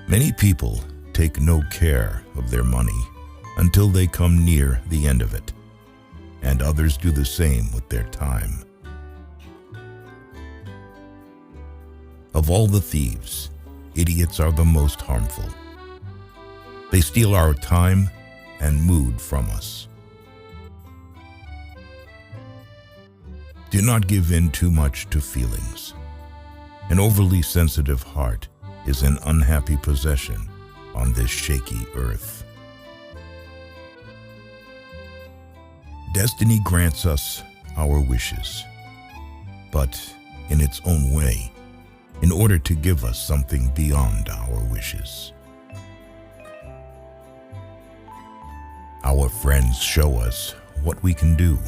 Many people take no care of their money until they come near the end of it, and others do the same with their time. Of all the thieves, idiots are the most harmful. They steal our time and mood from us. Do not give in too much to feelings. An overly sensitive heart is an unhappy possession on this shaky earth. Destiny grants us our wishes, but in its own way, in order to give us something beyond our wishes. Our friends show us what we can do.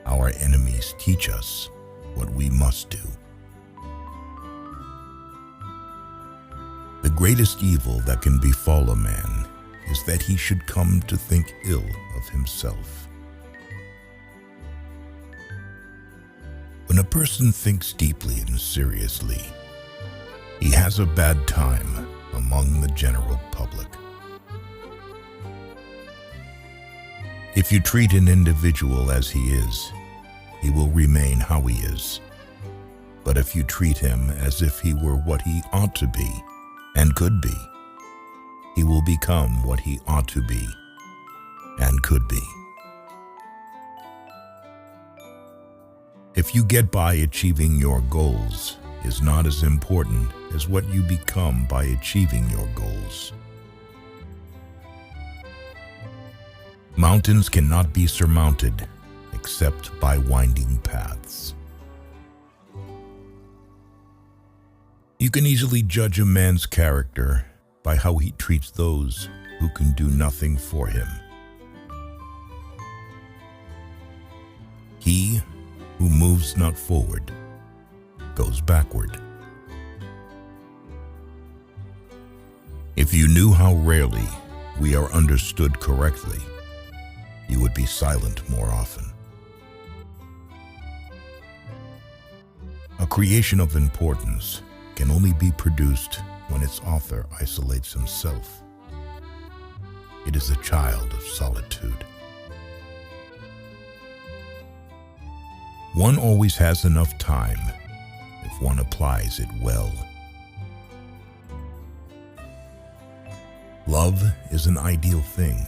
Our enemies teach us what we must do. The greatest evil that can befall a man is that he should come to think ill of himself. When a person thinks deeply and seriously, he has a bad time among the general public. If you treat an individual as he is, he will remain how he is. But if you treat him as if he were what he ought to be and could be, he will become what he ought to be and could be. If you get by achieving your goals is not as important as what you become by achieving your goals. Mountains cannot be surmounted except by winding paths. You can easily judge a man's character by how he treats those who can do nothing for him. He who moves not forward goes backward. If you knew how rarely we are understood correctly, you would be silent more often. A creation of importance can only be produced when its author isolates himself. It is a child of solitude. One always has enough time if one applies it well. Love is an ideal thing.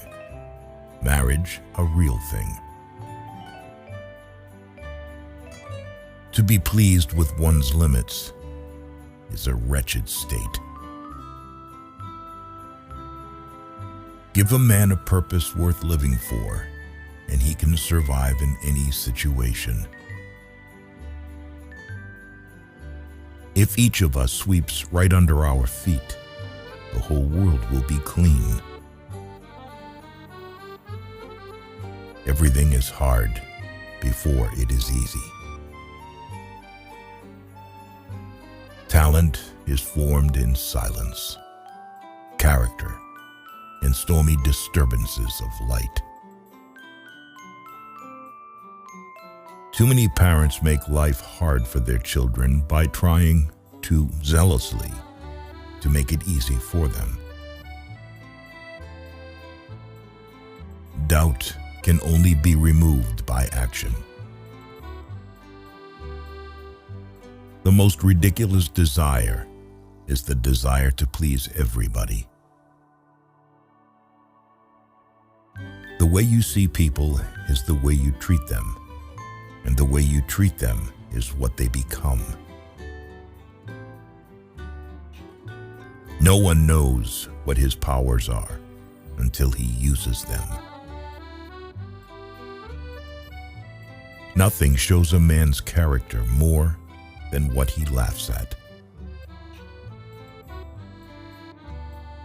Marriage, a real thing. To be pleased with one's limits is a wretched state. Give a man a purpose worth living for, and he can survive in any situation. If each of us sweeps right under our feet, the whole world will be clean. Everything is hard before it is easy. Talent is formed in silence, character in stormy disturbances of light. Too many parents make life hard for their children by trying too zealously to make it easy for them. Doubt can only be removed by action. The most ridiculous desire is the desire to please everybody. The way you see people is the way you treat them, and the way you treat them is what they become. No one knows what his powers are until he uses them. Nothing shows a man's character more than what he laughs at.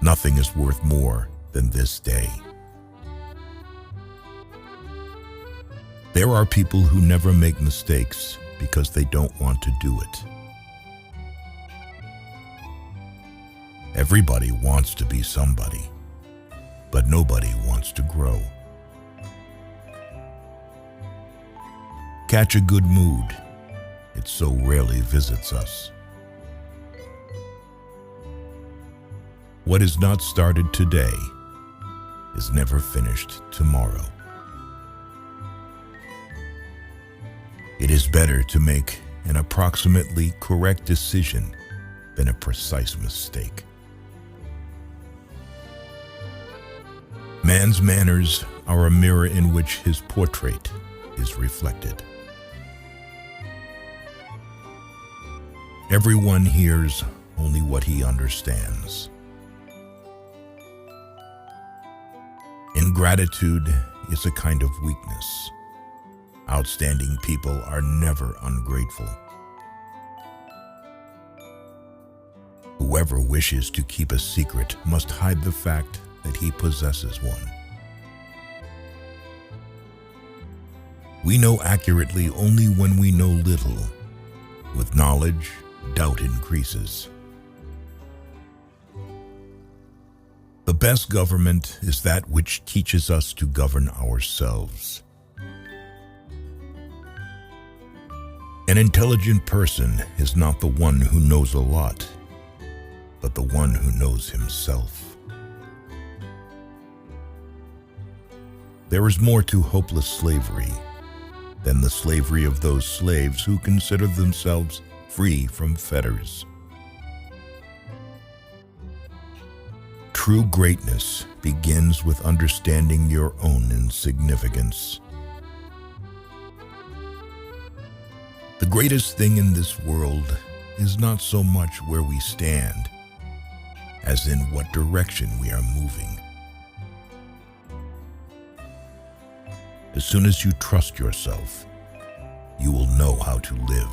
Nothing is worth more than this day. There are people who never make mistakes because they don't want to do it. Everybody wants to be somebody, but nobody wants to grow. Catch a good mood. It so rarely visits us. What is not started today is never finished tomorrow. It is better to make an approximately correct decision than a precise mistake. Man's manners are a mirror in which his portrait is reflected. Everyone hears only what he understands. Ingratitude is a kind of weakness. Outstanding people are never ungrateful. Whoever wishes to keep a secret must hide the fact that he possesses one. We know accurately only when we know little. With knowledge, doubt increases. The best government is that which teaches us to govern ourselves. An intelligent person is not the one who knows a lot, but the one who knows himself. There is more to hopeless slavery than the slavery of those slaves who consider themselves free from fetters. True greatness begins with understanding your own insignificance. The greatest thing in this world is not so much where we stand, as in what direction we are moving. As soon as you trust yourself, you will know how to live.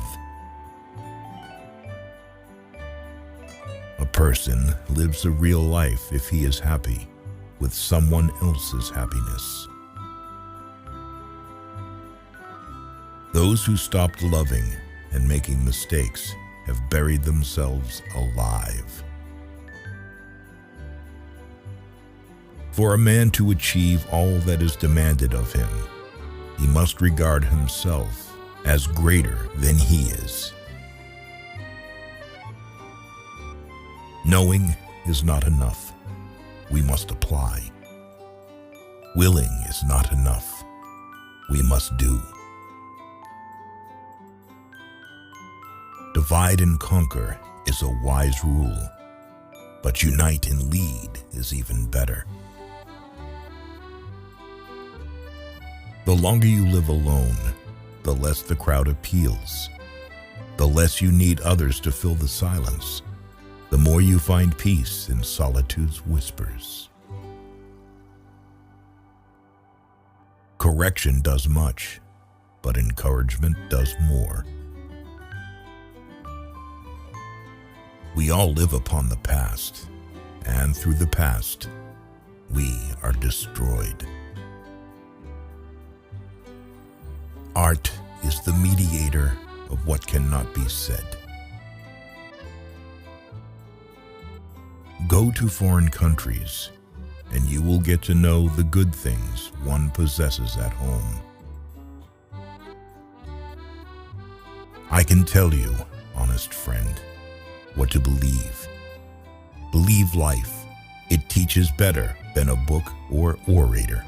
A person lives a real life if he is happy with someone else's happiness. Those who stopped loving and making mistakes have buried themselves alive. For a man to achieve all that is demanded of him, he must regard himself as greater than he is. Knowing is not enough. We must apply. Willing is not enough. We must do. Divide and conquer is a wise rule, but unite and lead is even better. The longer you live alone, the less the crowd appeals. The less you need others to fill the silence, the more you find peace in solitude's whispers. Correction does much, but encouragement does more. We all live upon the past, and through the past, we are destroyed. Art is the mediator of what cannot be said. Go to foreign countries, and you will get to know the good things one possesses at home. I can tell you, honest friend, what to believe. Believe life. It teaches better than a book or orator.